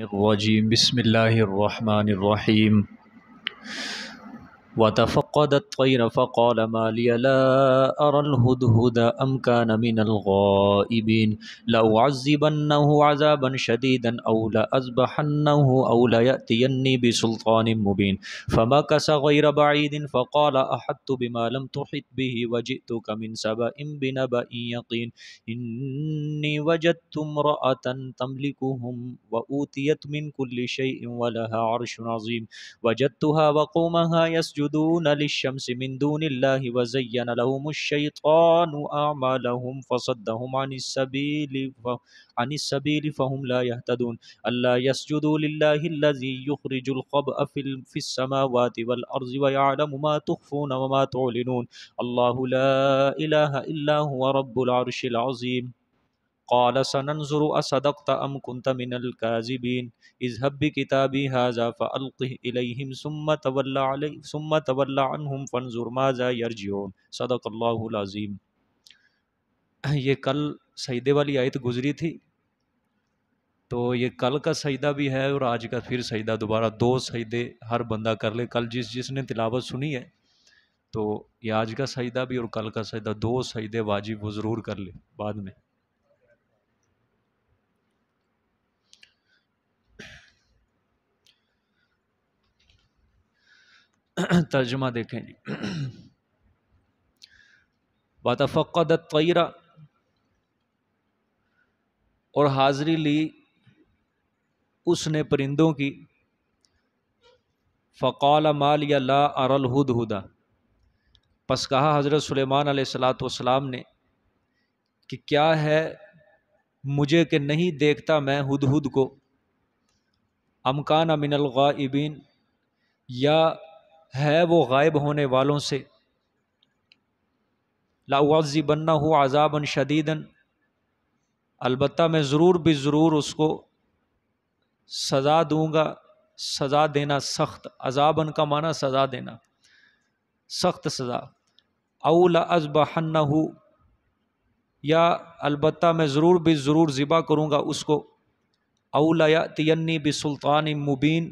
الرجيم بسم الله الرحمن الرحيم وتفقد الطير فقال ما لي لا أرى الهدهد أم كان من الغائبين لأعذبنه عذابا شديدا أو لأذبحنه أو ليأتيني بسلطان مبين فمكث غير بعيد فقال أحطت بما لم تحط به وجئتك من سبأ بنبأ يقين إني وجدت امرأة تملكهم وأوتيت من كل شيء ولها عرش عظيم وجدتها وقومها يسجدون للشمس من دون الله وزين لهم الشيطان أعمالهم فصدهم عن السبيل فهم لا يهتدون ألا يسجدوا لله الذي يخرج الخبأ في السماوات والأرض ويعلم ما تخفون وما تعلنون الله لا إله إلا هو رب العرش العظيم قال سننظر أصدقت أم كنت من الكاذبين اذهب بكتابي هذا فألقه إليهم ثم تولى عنهم فانظر ماذا يرجعون صدق اللہ العظیم۔ یہ کل سجدے والی آیت گزری تھی، تو یہ کل کا سجدہ بھی ہے اور آج کا پھر سجدہ، دوبارہ دو سجدے ہر بندہ کر لے۔ کل جس نے تلاوت سنی ہے تو یہ آج کا سجدہ بھی اور کل کا سجدہ، دو سجدے واجب وہ ضرور کر لے بعد میں۔ ترجمہ دیکھیں جی۔ وَتَفَقَّدَ الطَّيْرَ، اور حاضری لی اس نے پرندوں کی، فَقَالَ مَا لِيَ لَا أَرَى الْهُدْهُدَ، پس کہا حضرت سلیمان علیہ السلام نے کہ کیا ہے مجھے کہ نہیں دیکھتا میں ہدہد کو، ام کان من الغائبین، یا ہے وہ غائب ہونے والوں سے، لأعذبنہ عذابا شدیدا، البتہ میں ضرور بضرور اس کو سزا دوں گا، سزا دینا سخت، عذابن کا معنی سزا دینا، سخت سزا، او لأذبحنہ، یا البتہ میں ضرور بضرور ذبح کروں گا اس کو، او لیأتینی بسلطان مبین،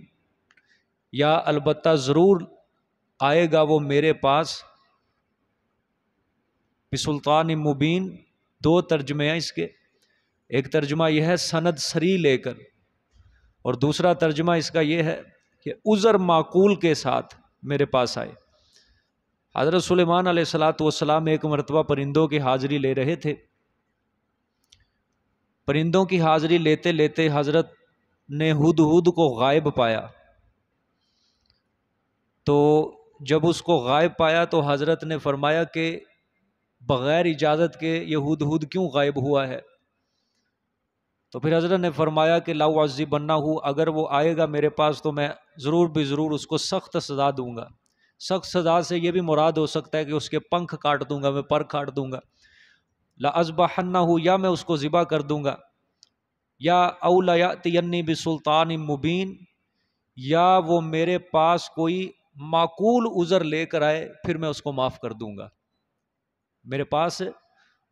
یا البتہ ضرور آئے گا وہ میرے پاس، بسلطان مبین، دو ترجمے ہیں اس کے، ایک ترجمہ یہ ہے سند سری لے کر، اور دوسرا ترجمہ اس کا یہ ہے کہ عذر معقول کے ساتھ میرے پاس آئے۔ حضرت سلیمان علیہ السلام ایک مرتبہ پرندوں کی حاضری لے رہے تھے، پرندوں کی حاضری لیتے لیتے حضرت نے ہدہد کو غائب پایا، تو جب اس کو غائب پایا تو حضرت نے فرمایا کہ بغیر اجازت کے یہ ہدہد کیوں غائب ہوا ہے؟ تو پھر حضرت نے فرمایا کہ لأعذبنہ، اگر وہ آئے گا میرے پاس تو میں ضرور بضرور اس کو سخت سزا دوں گا۔ سخت سزا سے یہ بھی مراد ہو سکتا ہے کہ اس کے پنکھ کاٹ دوں گا، میں پر کاٹ دوں گا، لأذبحنہ، یا میں اس کو ذبح کر دوں گا، یا او لیأتینی بسلطان مبین، یا وہ میرے پاس کوئی معقول عذر لے کر آئے پھر میں اس کو معاف کر دوں گا، میرے پاس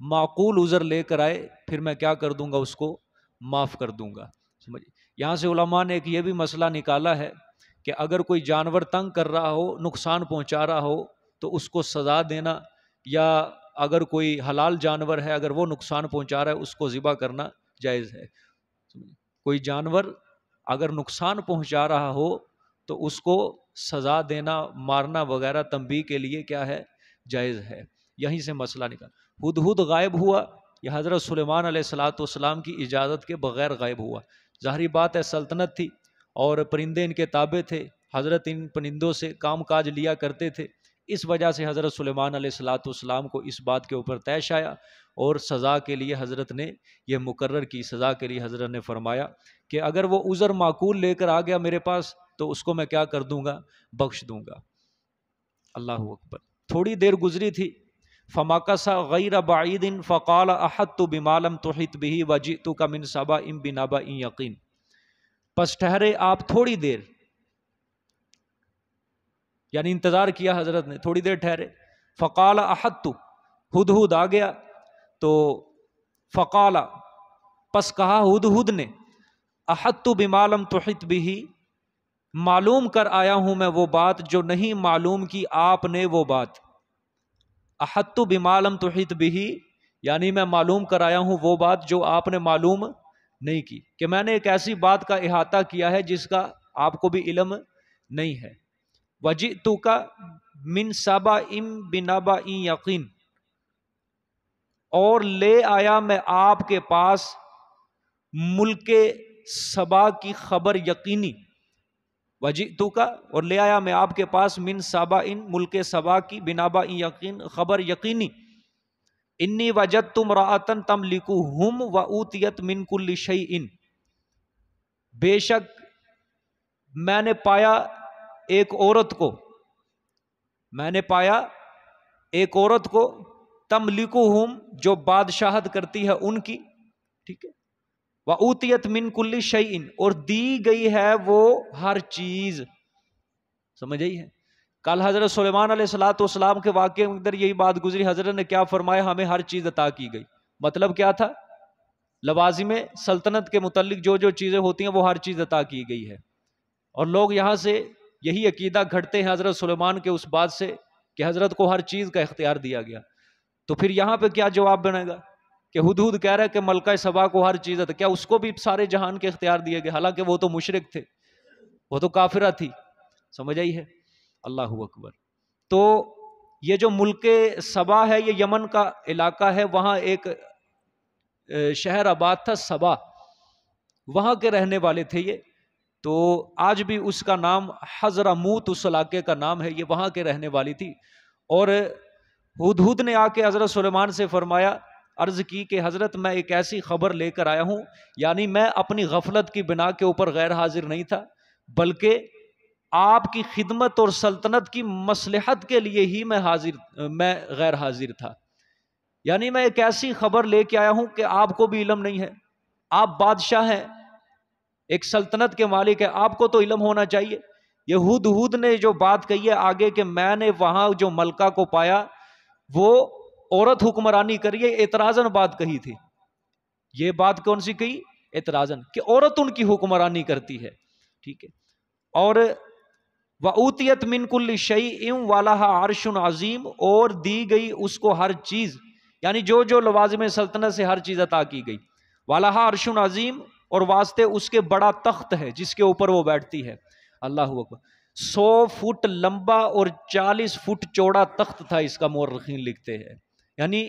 معقول عذر لے کر آئے پھر میں کیا کر دوں گا، اس کو معاف کر دوں گا۔ سمجھے؟ یہاں سے علماء نے ایک یہ بھی مسئلہ نکالا ہے کہ اگر کوئی جانور تنگ کر رہا ہو، نقصان پہنچا رہا ہو تو اس کو سزا دینا، یا اگر کوئی حلال جانور ہے اگر وہ نقصان پہنچا رہا ہے اس کو ذبح کرنا جائز ہے۔ کوئی جانور اگر نقصان پہنچا رہا ہو تو اس کو سزا دینا، مارنا وغیرہ تنبیہ کے لیے کیا ہے، جائز ہے۔ یہیں سے مسئلہ نکال۔ ہدہد غائب ہوا، یہ حضرت سلیمان علیہ السلام کی اجازت کے بغیر غائب ہوا۔ ظاہری بات ہے سلطنت تھی اور پرندے ان کے تابع تھے، حضرت ان پرندوں سے کام کاج لیا کرتے تھے، اس وجہ سے حضرت سلیمان علیہ السلام کو اس بات کے اوپر طیش آیا، اور سزا کے لیے حضرت نے یہ مقرر کی، سزا کے لیے حضرت نے فرمایا کہ اگر وہ عذر معقول لے کر آ گیا میرے پاس تو اس کو میں کیا کر دوں گا، بخش دوں گا۔ اللہ اکبر۔ تھوڑی دیر گزری تھی، فَمَكَثَ غَيْرَ بَعِيدٍ فَقَالَ أَحَطتُ بِمَا لَمْ تُحِطْ بِهِ وَجِئْتُكَ مِنْ سَبَإٍ بِنَبَإٍ یقین، پس ٹھہرے آپ تھوڑی دیر، یعنی انتظار کیا حضرت نے، تھوڑی دیر ٹھہرے۔ فَقَالَ أَحَطتُ، ہدہد آ گیا، تو فقال، پس کہا ہدہد نے، احط بما لم تحط به، معلوم کر آیا ہوں میں وہ بات جو نہیں معلوم کی آپ نے وہ بات. احط بما لم تحط به یعنی میں معلوم کر آیا ہوں وہ بات جو آپ نے معلوم نہیں کی، کہ میں نے ایک ایسی بات کا احاطہ کیا ہے جس کا آپ کو بھی علم نہیں ہے. وَجِئْتُكَ مِنْ سَبَإٍ بِنَبَإٍ یقین، اور لے آیا میں آپ کے پاس ملک سبا کی خبر یقینی. وَجِئْتُكَ اور لے آیا میں آپ کے پاس من سَبَإٍ ملک سبا کی بِنَبَإٍ یقین خبر یقینی. انی وجدت امرأۃ تملکہم وأوتیت من کل شیء، بے شک میں نے پایا ایک عورت کو، میں نے پایا ایک عورت کو، تملکہم جو بادشاہت کرتی ہے ان کی، ٹھیک ہے، وأوتیت من کل شیء اور دی گئی ہے وہ ہر چیز. سمجھ آئی ہے؟ کل حضرت سلیمان علیہ السلام کے واقعے میں اندر یہی بات گزری، حضرت نے کیا فرمایا؟ ہمیں ہر چیز عطا کی گئی. مطلب کیا تھا؟ لوازم سلطنت کے متعلق جو جو چیزیں ہوتی ہیں وہ ہر چیز عطا کی گئی ہے. اور لوگ یہاں سے یہی عقیدہ گھڑتے ہیں حضرت سلیمان کے اس بات سے کہ حضرت کو ہر چیز کا اختیار دیا گیا. تو پھر یہاں پہ کیا جواب بنے گا کہ ہدہد کہہ رہا ہے کہ ملکہ سبا کو ہر چیز عطا، کیا اس کو بھی سارے جہان کے اختیار دیے گئے؟ حالانکہ وہ تو مشرک تھے، وہ تو کافرہ تھی. سمجھ آئی ہے؟ اللہ اکبر. تو یہ جو ملک سبا ہے یہ یمن کا علاقہ ہے، وہاں ایک شہر آباد تھا سبا، وہاں کے رہنے والے تھے یہ. تو آج بھی اس کا نام حضرموت اس علاقے کا نام ہے، یہ وہاں کے رہنے والی تھی. اور ہدہد نے آ کے حضرت سلیمان سے فرمایا، عرض کی کہ حضرت میں ایک ایسی خبر لے کر آیا ہوں، یعنی میں اپنی غفلت کی بنا کے اوپر غیر حاضر نہیں تھا، بلکہ آپ کی خدمت اور سلطنت کی مصلحت کے لیے ہی میں غیر حاضر تھا. یعنی میں ایک ایسی خبر لے کے آیا ہوں کہ آپ کو بھی علم نہیں ہے. آپ بادشاہ ہیں، ایک سلطنت کے مالک ہیں، آپ کو تو علم ہونا چاہیے. یہ ہدہد نے جو بات کہی ہے آگے کہ میں نے وہاں جو ملکہ کو پایا وہ عورت حکمرانی کری ہے، اعتراضاً بات کہی تھی. یہ بات کون سی کہی؟ اعتراضاً، کہ عورت ان کی حکمرانی کرتی ہے. ٹھیک ہے. اور وَأُوتِيَتْ مِن كُلِّ شَيْءٍ وَلَهَا عَرْشٌ عَظِيمٌ اور دی گئی اس کو ہر چیز، یعنی جو جو لوازم سلطنت سے ہر چیز عطا کی گئی. وَلَهَا عَرْشٌ عَظِيمٌ اور واسطے اس کے بڑا تخت ہے جس کے اوپر وہ بیٹھتی ہے. اللہ اکبر. 100 فٹ لمبا اور 40 فٹ چوڑا تخت تھا، اس کا مورخین لکھتے ہیں. یعنی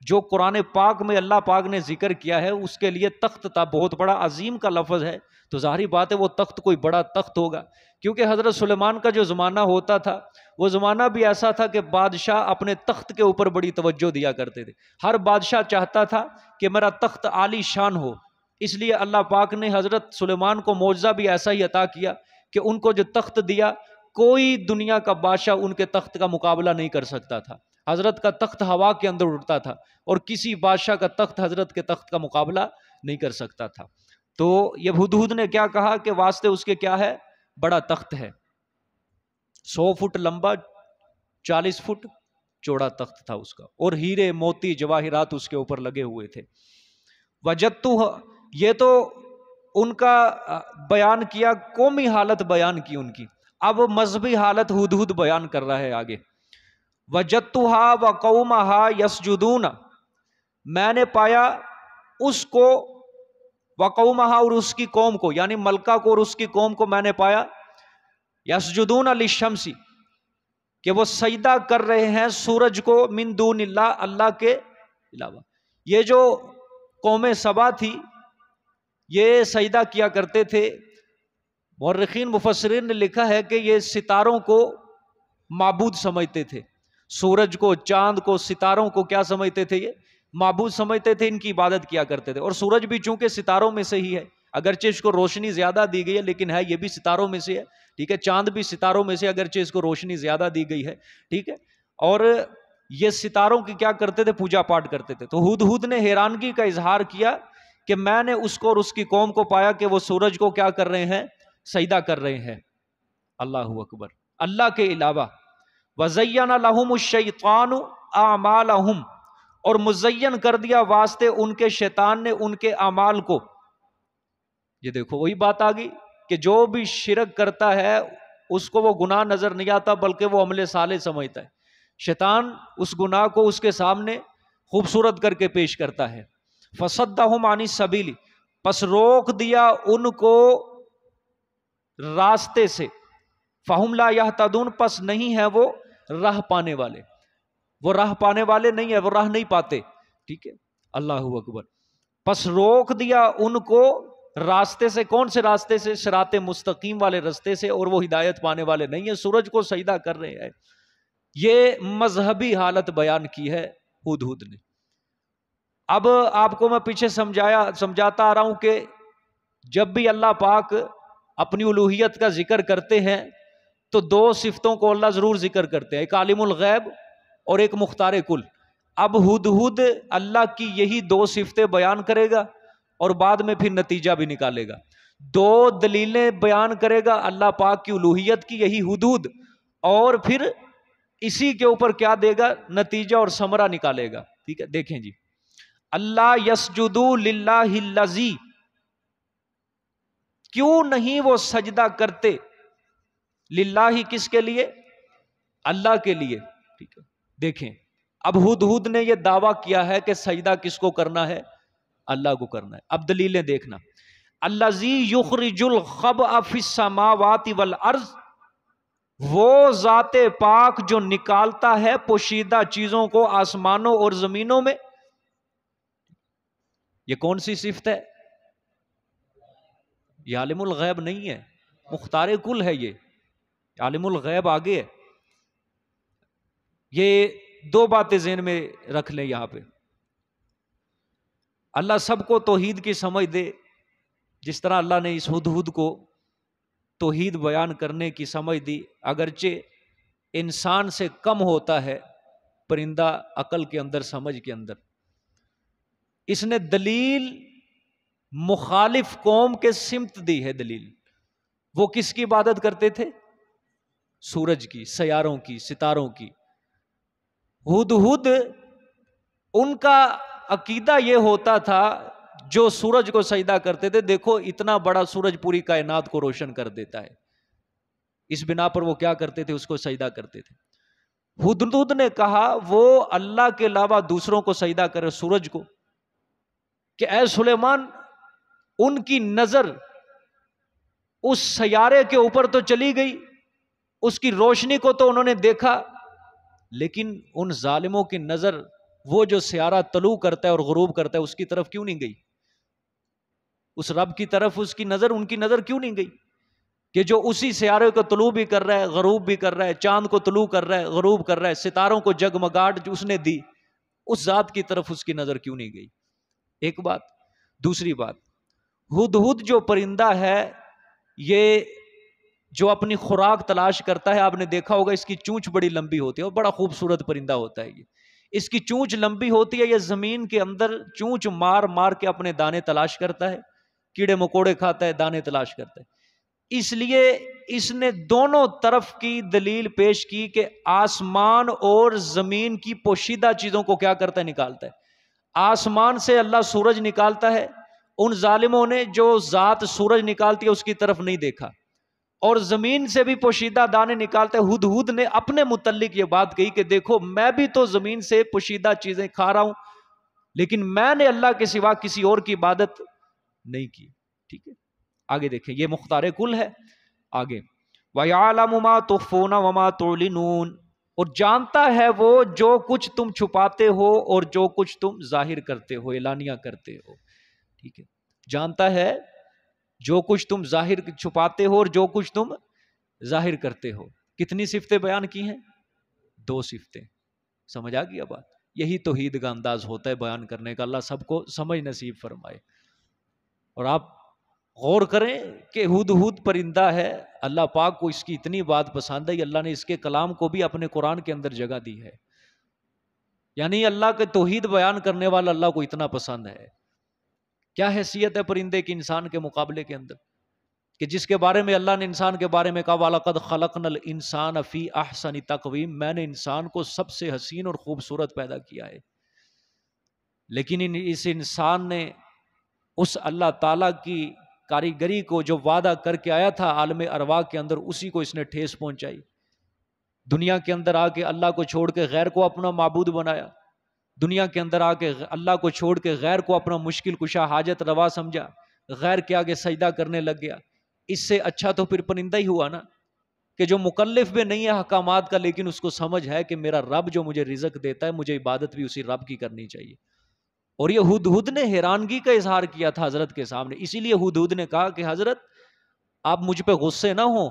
جو قرآن پاک میں اللہ پاک نے ذکر کیا ہے اس کے لیے تخت تھا، بہت بڑا. عظیم کا لفظ ہے تو ظاہری بات ہے وہ تخت کوئی بڑا تخت ہوگا، کیونکہ حضرت سلیمان کا جو زمانہ ہوتا تھا وہ زمانہ بھی ایسا تھا کہ بادشاہ اپنے تخت کے اوپر بڑی توجہ دیا کرتے تھے. ہر بادشاہ چاہتا تھا کہ میرا تخت عالی شان ہو، اس لیے اللہ پاک نے حضرت سلیمان کو معجزہ بھی ایسا ہی عطا کیا کہ ان کو جو تخت دیا کوئی دنیا کا بادشاہ ان کے تخت کا مقابلہ نہیں کر سکتا تھا. حضرت کا تخت ہوا کے اندر اڑتا تھا اور کسی بادشاہ کا تخت حضرت کے تخت کا مقابلہ نہیں کر سکتا تھا. تو یہ ہدہد نے کیا کہا کہ واسطے اس کے کیا ہے؟ بڑا تخت ہے. 100 فٹ لمبا 40 فٹ چوڑا تخت تھا اس کا، اور ہیرے موتی جواہرات اس کے اوپر لگے ہوئے تھے. وجدتو یہ تو ان کا بیان کیا، قومی حالت بیان کی ان کی. اب مذہبی حالت ہدہد بیان کر رہا ہے آگے. وجدتها وقومها يسجدون میں نے پایا اس کو، وقومها اور اس کی قوم کو، یعنی ملکہ کو اور اس کی قوم کو میں نے پایا، یسجدون للشمس کہ وہ سجدہ کر رہے ہیں سورج کو، من دون اللہ اللہ کے علاوہ. یہ جو قوم سبا تھی یہ سجدہ کیا کرتے تھے. مورخین مفسرین نے لکھا ہے کہ یہ ستاروں کو معبود سمجھتے تھے، سورج کو، چاند کو، ستاروں کو کیا سمجھتے تھے؟ یہ معبود سمجھتے تھے، ان کی عبادت کیا کرتے تھے. اور سورج بھی چونکہ ستاروں میں سے ہی ہے، اگرچہ اس کو روشنی زیادہ دی گئی ہے لیکن ہے یہ بھی ستاروں میں سے ہے. ٹھیک ہے. چاند بھی ستاروں میں سے، اگرچہ اس کو روشنی زیادہ دی گئی ہے. ٹھیک ہے. اور یہ ستاروں کی کیا کرتے تھے؟ پوجا پاٹ کرتے تھے. تو ہدہد نے حیرانگی کا اظہار کیا کہ میں نے اس کو اور اس کی قوم کو پایا کہ وہ سورج کو کیا کر رہے ہیں؟ سجدہ کر رہے ہیں. اللہ اکبر. اللہ کے علاوہ. وَزَيَّنَ لَهُمُ الشَّيْطَانُ أَعْمَالَهُمْ اور مزین کر دیا واسطے ان کے شیطان نے ان کے اعمال کو. یہ دیکھو وہی بات آ گئی کہ جو بھی شرک کرتا ہے اس کو وہ گناہ نظر نہیں آتا بلکہ وہ عمل صالح سمجھتا ہے. شیطان اس گناہ کو اس کے سامنے خوبصورت کر کے پیش کرتا ہے. فصدہم عن السبیل، پس روک دیا ان کو راستے سے. فہم لا یہتدون، پس نہیں ہے وہ راہ پانے والے. وہ راہ پانے والے نہیں ہے، وہ راہ نہیں پاتے. ٹھیک ہے، اللہ اکبر. پس روک دیا ان کو راستے سے. کون سے راستے سے؟ صراط مستقیم والے راستے سے، اور وہ ہدایت پانے والے نہیں ہیں. سورج کو سجدہ کر رہے ہیں. یہ مذہبی حالت بیان کی ہے ہدہد نے. اب آپ کو میں پیچھے سمجھاتا آ رہا ہوں کہ جب بھی اللہ پاک اپنی الوہیت کا ذکر کرتے ہیں تو دو صفتوں کو اللہ ضرور ذکر کرتے ہیں، ایک عالم الغیب اور ایک مختار کل. اب ہدہد اللہ کی یہی دو صفتیں بیان کرے گا اور بعد میں پھر نتیجہ بھی نکالے گا. دو دلیلیں بیان کرے گا اللہ پاک کی الوہیت کی، یہی ہدہد، اور پھر اسی کے اوپر کیا دے گا؟ نتیجہ اور ثمرہ نکالے گا. ٹھیک ہے، دیکھیں جی. اللہ یسجدوا للہ الذی، کیوں نہیں وہ سجدہ کرتے؟ للہ، کس کے لیے؟ اللہ کے لیے. ٹھیک ہے، دیکھیں اب ہدہد نے یہ دعویٰ کیا ہے کہ سجدہ کس کو کرنا ہے؟ اللہ کو کرنا ہے. اب دلیلیں دیکھنا. الذی یخرج الخبء فی السماوات والارض، وہ ذات پاک جو نکالتا ہے پوشیدہ چیزوں کو آسمانوں اور زمینوں میں. یہ کون سی صفت ہے؟ یہ عالم الغیب نہیں ہے، مختار کل ہے. یہ عالم الغیب آگے ہے. یہ دو باتیں ذہن میں رکھ لیں یہاں پہ. اللہ سب کو توحید کی سمجھ دے، جس طرح اللہ نے اس ہدہد کو توحید بیان کرنے کی سمجھ دی. اگرچہ انسان سے کم ہوتا ہے پرندہ عقل کے اندر، سمجھ کے اندر. اس نے دلیل مخالف قوم کے سمت دی ہے. دلیل وہ کس کی عبادت کرتے تھے؟ سورج کی، سیاروں کی، ستاروں کی. ہدہد ان کا عقیدہ یہ ہوتا تھا، جو سورج کو سجدہ کرتے تھے، دیکھو اتنا بڑا سورج پوری کائنات کو روشن کر دیتا ہے. اس بنا پر وہ کیا کرتے تھے؟ اس کو سجدہ کرتے تھے. ہدہد نے کہا وہ اللہ کے علاوہ دوسروں کو سجدہ کرے، سورج کو، کہ اے سلیمان، ان کی نظر اس سیارے کے اوپر تو چلی گئی، اس کی روشنی کو تو انہوں نے دیکھا، لیکن ان ظالموں کی نظر وہ جو سیارہ طلوع کرتا ہے اور غروب کرتا ہے اس کی طرف کیوں نہیں گئی؟ اس رب کی طرف اس کی نظر، ان کی نظر کیوں نہیں گئی؟ کہ جو اسی سیارے کو طلوع بھی کر رہا ہے، غروب بھی کر رہا ہے، چاند کو طلوع کر رہا ہے، غروب کر رہا ہے، ستاروں کو جگمگاہٹ جو اس نے دی، اس ذات کی طرف اس کی نظر کیوں نہیں گئی؟ ایک بات. دوسری بات، ہدہد جو پرندہ ہے، یہ جو اپنی خوراک تلاش کرتا ہے، آپ نے دیکھا ہوگا اس کی چونچ بڑی لمبی ہوتی ہے اور بڑا خوبصورت پرندہ ہوتا ہے. یہ اس کی چونچ لمبی ہوتی ہے، یہ زمین کے اندر چونچ مار مار کے اپنے دانے تلاش کرتا ہے، کیڑے مکوڑے کھاتا ہے، دانے تلاش کرتا ہے. اس لیے اس نے دونوں طرف کی دلیل پیش کی کہ آسمان اور زمین کی پوشیدہ چیزوں کو کیا کرتا ہے؟ نکالتا ہے. آسمان سے اللہ سورج نکالتا ہے، ان ظالموں نے جو ذات سورج نکالتی ہے اس کی طرف نہیں دیکھا، اور زمین سے بھی پوشیدہ دانے نکالتے. ہدہد نے اپنے متعلق یہ بات کہی کہ دیکھو میں بھی تو زمین سے پوشیدہ چیزیں کھا رہا ہوں، لیکن میں نے اللہ کے سوا کسی اور کی عبادت نہیں کی. ٹھیک ہے، آگے دیکھیں، یہ مختار کل ہے. آگے وَيَعْلَمُ مَا تُخْفُونَ وَمَا تُعْلِنُونَ، اور جانتا ہے وہ جو کچھ تم چھپاتے ہو اور جو کچھ تم ظاہر کرتے ہو، اعلانیہ کرتے ہو. ٹھیک ہے، جانتا ہے جو کچھ تم ظاہر چھپاتے ہو اور جو کچھ تم ظاہر کرتے ہو. کتنی صفتیں بیان کی ہیں؟ دو صفتیں. سمجھ آ گئی بات؟ یہی توحید کا انداز ہوتا ہے بیان کرنے کا. اللہ سب کو سمجھ نصیب فرمائے. اور آپ غور کریں کہ ہدہد پرندہ ہے، اللہ پاک کو اس کی اتنی بات پسند ہے، اللہ نے اس کے کلام کو بھی اپنے قرآن کے اندر جگہ دی ہے. یعنی اللہ کے توحید بیان کرنے والا اللہ کو اتنا پسند ہے. کیا حیثیت ہے پرندے کی انسان کے مقابلے کے اندر، کہ جس کے بارے میں اللہ نے انسان کے بارے میں کہا وَلَقَدْ خَلَقْنَا الْإِنسَانَ فِي أَحْسَنِ تَقْوِيمٍ، میں نے انسان کو سب سے حسین اور خوبصورت پیدا کیا ہے. لیکن اس انسان نے اس اللہ تعالیٰ کی کاریگری کو جو وعدہ کر کے آیا تھا عالم ارواح کے اندر، اسی کو اس نے ٹھیس پہنچائی۔ دنیا کے اندر آ کے اللہ کو چھوڑ کے غیر کو اپنا معبود بنایا، دنیا کے اندر آ کے اللہ کو چھوڑ کے غیر کو اپنا مشکل کشا حاجت روا سمجھا، غیر کے آگے سجدہ کرنے لگ گیا۔ اس سے اچھا تو پھر پرندہ ہی ہوا نا، کہ جو مکلف بھی نہیں ہے احکامات کا، لیکن اس کو سمجھ ہے کہ میرا رب جو مجھے رزق دیتا ہے، مجھے عبادت بھی اسی رب کی کرنی چاہیے۔ اور یہ ہدہد نے حیرانگی کا اظہار کیا تھا حضرت کے سامنے، اسی لیے ہدہد نے کہا کہ حضرت آپ مجھ پہ غصے نہ ہوں،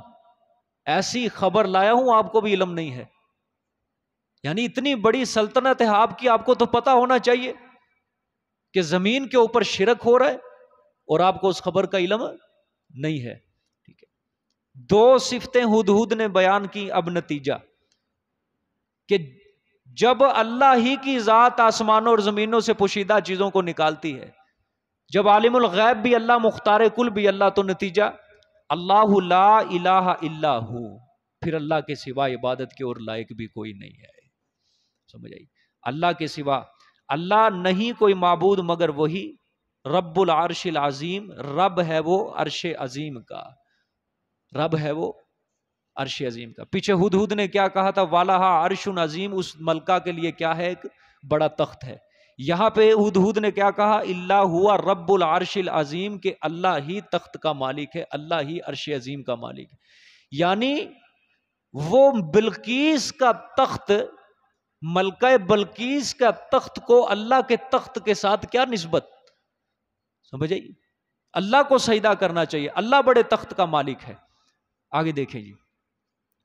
ایسی خبر لایا ہوں آپ کو بھی علم نہیں ہے۔ یعنی اتنی بڑی سلطنت ہے آپ کی، آپ کو تو پتا ہونا چاہیے کہ زمین کے اوپر شرک ہو رہا ہے اور آپ کو اس خبر کا علم نہیں ہے۔ ٹھیک ہے، دو صفتیں ہدہد نے بیان کی۔ اب نتیجہ کہ جب اللہ ہی کی ذات آسمانوں اور زمینوں سے پوشیدہ چیزوں کو نکالتی ہے، جب عالم الغیب بھی اللہ، مختار کل بھی اللہ، تو نتیجہ اللہ لا الہ الا ہو، پھر اللہ کے سوا عبادت کے اور لائق بھی کوئی نہیں ہے۔ سمجھ آئی؟ اللہ کے سوا اللہ نہیں کوئی معبود مگر وہی رب العرش العظیم، رب ہے وہ عرش عظیم کا، رب ہے وہ عرش عظیم کا۔ پیچھے ہدہد نے کیا کہا تھا؟ والہا عرش عظیم، اس ملکہ کے لیے کیا ہے؟ ایک بڑا تخت ہے۔ یہاں پہ ہدہد نے کیا کہا؟ الا ہوا رب العرش العظیم، کہ اللہ ہی تخت کا مالک ہے، اللہ ہی عرش عظیم کا مالک ہے۔ یعنی وہ بلقیس کا تخت، ملکہ بلقیس کا تخت کو اللہ کے تخت کے ساتھ کیا نسبت؟ سمجھ آئی؟ اللہ کو سجدہ کرنا چاہیے، اللہ بڑے تخت کا مالک ہے۔ آگے دیکھیں جی،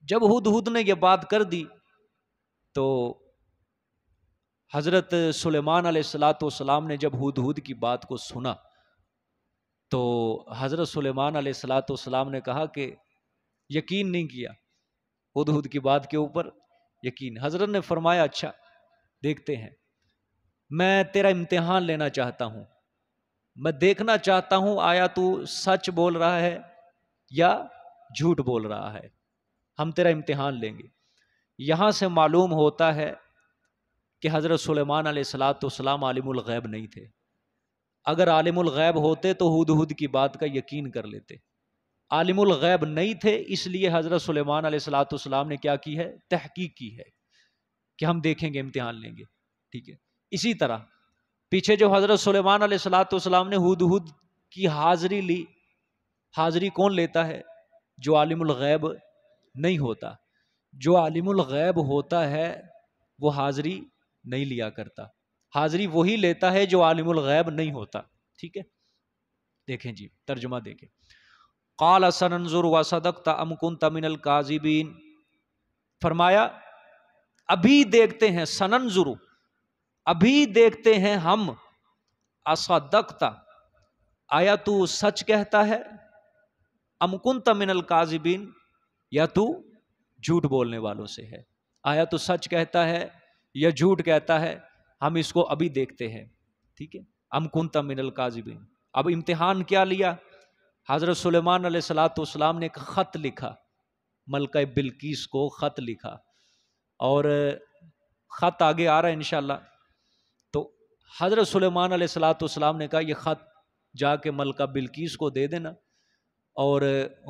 جب ہدہد نے یہ بات کر دی تو حضرت سلیمان علیہ السلام نے جب ہدہد کی بات کو سنا تو حضرت سلیمان علیہ السلام نے کہا کہ یقین نہیں کیا ہدہد کی بات کے اوپر یقین۔ حضرت نے فرمایا اچھا دیکھتے ہیں، میں تیرا امتحان لینا چاہتا ہوں، میں دیکھنا چاہتا ہوں آیا تو سچ بول رہا ہے یا جھوٹ بول رہا ہے، ہم تیرا امتحان لیں گے۔ یہاں سے معلوم ہوتا ہے کہ حضرت سلیمان علیہ السلام عالم الغیب نہیں تھے۔ اگر عالم الغیب ہوتے تو ہدہد کی بات کا یقین کر لیتے، عالم الغیب نہیں تھے، اس لیے حضرت سلیمان علیہ السلام نے کیا کی ہے؟ تحقیق کی ہے کہ ہم دیکھیں گے، امتحان لیں گے۔ ٹھیک ہے، اسی طرح پیچھے جو حضرت سلیمان علیہ السلام نے ہدہد کی حاضری لی، حاضری کون لیتا ہے؟ جو عالم الغیب نہیں ہوتا۔ جو عالم الغیب ہوتا ہے وہ حاضری نہیں لیا کرتا، حاضری وہی لیتا ہے جو عالم الغیب نہیں ہوتا۔ ٹھیک ہے، دیکھیں جی ترجمہ دیکھیں۔ قال سننظر وصدقت ام کنت من الکاذبین، فرمایا ابھی دیکھتے ہیں، سننظر ابھی دیکھتے ہیں ہم، اصدقت آیا تو سچ کہتا ہے، ام کنت من الکاذبین یا تو جھوٹ بولنے والوں سے ہے، آیا تو سچ کہتا ہے یا جھوٹ کہتا ہے، ہم اس کو ابھی دیکھتے ہیں۔ ٹھیک ہے، ام کنت من الکاذبین۔ اب امتحان کیا لیا؟ حضرت سلیمان علیہ السلام نے ایک خط لکھا، ملکہ بلقیس کو خط لکھا، اور خط آگے آ رہا ہے انشاءاللہ۔ تو حضرت سلیمان علیہ السلام نے کہا یہ خط جا کے ملکہ بلقیس کو دے دینا، اور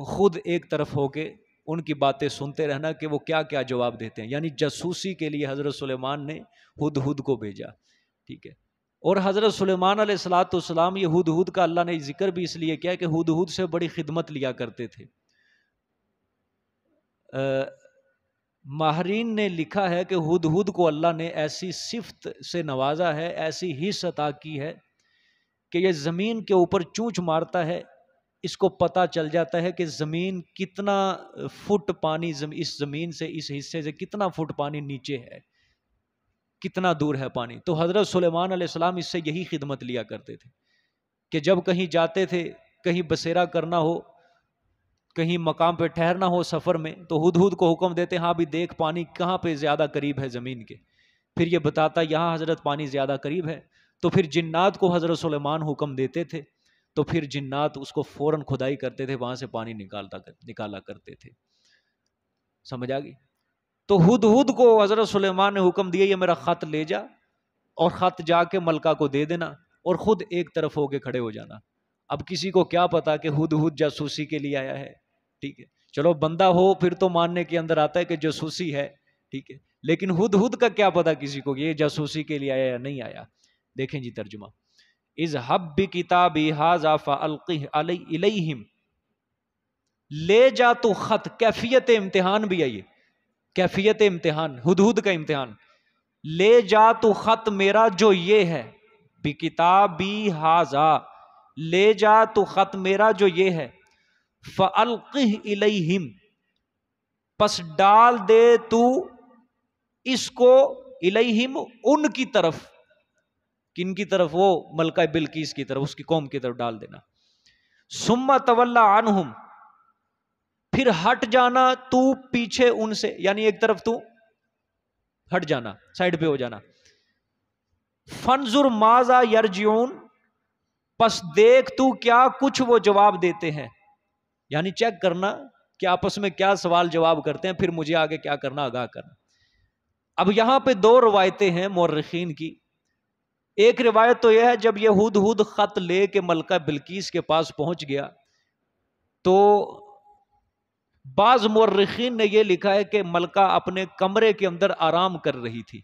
خود ایک طرف ہو کے ان کی باتیں سنتے رہنا کہ وہ کیا کیا جواب دیتے ہیں۔ یعنی جاسوسی کے لیے حضرت سلیمان نے ہدہد کو بھیجا۔ ٹھیک ہے، اور حضرت سلیمان علیہ السلام یہ ہدہد کا اللہ نے ذکر بھی اس لیے کیا کہ ہدہد سے بڑی خدمت لیا کرتے تھے۔ ماہرین نے لکھا ہے کہ ہدہد کو اللہ نے ایسی صفت سے نوازا ہے، ایسی حس عطا کی ہے کہ یہ زمین کے اوپر چونچ مارتا ہے، اس کو پتہ چل جاتا ہے کہ زمین کتنا فٹ پانی، اس زمین سے، اس حصے سے کتنا فٹ پانی نیچے ہے، کتنا دور ہے پانی۔ تو حضرت سلیمان علیہ السلام اس سے یہی خدمت لیا کرتے تھے کہ جب کہیں جاتے تھے، کہیں بسیرا کرنا ہو، کہیں مقام پہ ٹھہرنا ہو سفر میں، تو ہدہد کو حکم دیتے ہاں بھی دیکھ پانی کہاں پہ زیادہ قریب ہے زمین کے، پھر یہ بتاتا یہاں حضرت پانی زیادہ قریب ہے، تو پھر جنات کو حضرت سلیمان حکم دیتے تھے، تو پھر جنات اس کو فوراً کھدائی کرتے تھے، وہاں سے پانی نکالا کرتے تھے۔ سمجھ آ گئی؟ تو ہدہد کو حضرت سلیمان نے حکم دیا یہ میرا خط لے جا، اور خط جا کے ملکہ کو دے دینا، اور خود ایک طرف ہو کے کھڑے ہو جانا، اب کسی کو کیا پتا کہ ہدہد جاسوسی کے لیے آیا ہے، ٹھیک ہے، چلو بندہ ہو پھر تو ماننے کے اندر آتا ہے کہ جاسوسی ہے، ٹھیک ہے، لیکن ہدہد کا کیا پتا کسی کو کہ یہ جاسوسی کے لیے آیا یا نہیں آیا۔ دیکھیں جی ترجمہ، اذهب بکتابی ھذا فالقہ الیہم، لے جا تو خط، کیفیت امتحان بھی ہے، یہ کیفیت امتحان، ہدہد کا امتحان، لے جا تو خط میرا جو یہ ہے، بکتابی ھذا، لے جا تو خط میرا جو یہ ہے، فالقہ الیہم، پس ڈال دے تو اس کو، الیہم ان کی طرف، کن کی طرف؟ وہ ملکہ بلقیس کی طرف، اس کی قوم کی طرف ڈال دینا۔ ثم تولی عنہم، پھر ہٹ جانا تو پیچھے ان سے، یعنی ایک طرف تو ہٹ جانا، سائڈ پہ ہو جانا۔ فانظر ماذا یرجعون، پس دیکھ تو کیا کچھ وہ جواب دیتے ہیں، یعنی چیک کرنا کہ آپس میں کیا سوال جواب کرتے ہیں، پھر مجھے آگے کیا کرنا آگاہ کرنا۔ اب یہاں پہ دو روایتیں ہیں مورخین کی، ایک روایت تو یہ ہے جب یہ ہدہد خط لے کے ملکہ بلقیس کے پاس پہنچ گیا تو بعض مورخین نے یہ لکھا ہے کہ ملکہ اپنے کمرے کے اندر آرام کر رہی تھی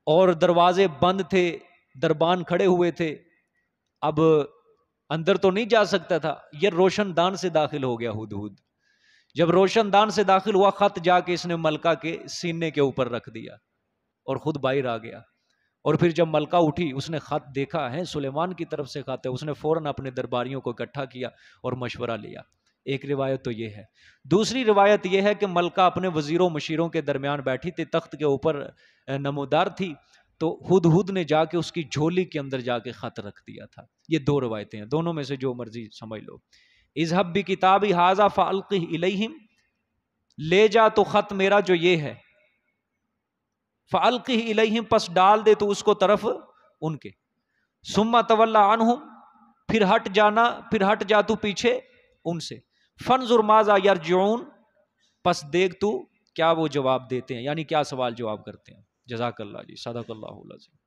اور دروازے بند تھے، دربان کھڑے ہوئے تھے، اب اندر تو نہیں جا سکتا تھا، یہ روشن دان سے داخل ہو گیا ہدہد، جب روشن دان سے داخل ہوا خط جا کے اس نے ملکہ کے سینے کے اوپر رکھ دیا اور خود باہر آ گیا، اور پھر جب ملکہ اٹھی اس نے خط دیکھا ہے سلیمان کی طرف سے خط ہے، اس نے فوراً اپنے درباریوں کو اکٹھا کیا اور مشورہ لیا۔ ایک روایت تو یہ ہے، دوسری روایت یہ ہے کہ ملکہ اپنے وزیروں مشیروں کے درمیان بیٹھی تھی، تخت کے اوپر نمودار تھی، تو ہدہد نے جا کے اس کی جھولی کے اندر جا کے خط رکھ دیا تھا۔ یہ دو روایتیں ہیں، دونوں میں سے جو مرضی سمجھ لو۔ اذهب بکتابی ھذا فالقہ الیہم، لے جا تو خط میرا جو یہ ہے، فالقہ الیہم، پس ڈال دے تو اس کو طرف ان کے، ثم تولی عنہم، پھر ہٹ جانا، پھر ہٹ جا تو پیچھے ان سے، فانظر ماذا یرجعون، پس دیکھ تو کیا وہ جواب دیتے ہیں، یعنی کیا سوال جواب کرتے ہیں۔ جزاک اللہ جی، صدق اللہ العظیم۔